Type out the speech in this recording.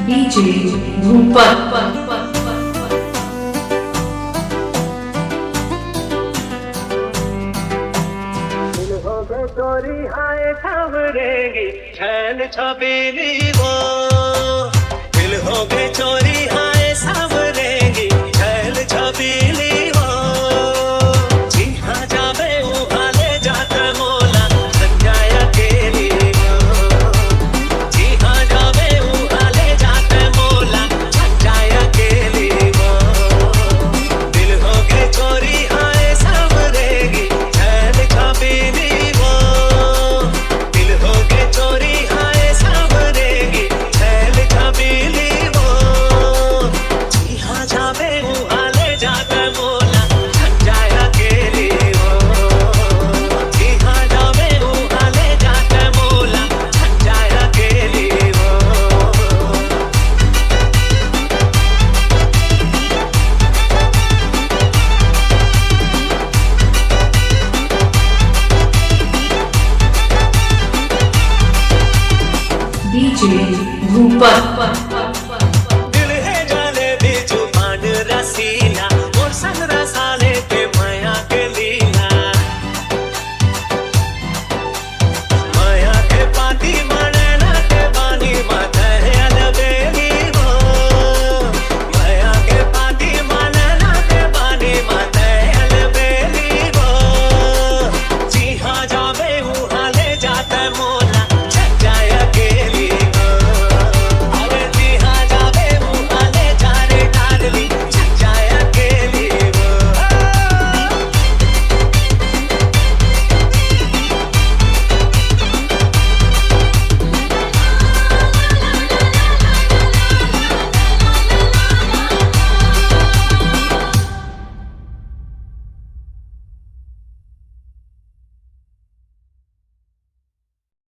DJ धूपर। चोरी हाय खबरेंगी छैल छबीली वो दिल हो गए चोरी हाय सावरेंगी छैल छबीली वो जी हाँ जावे उभाले जात मोला संजाया के लिए जी हाँ जावे उभाले जात मोला संजाया के लिए दिल हो गए चोरी हाय सावरेंगी छैल छबीली डीजे धूपर।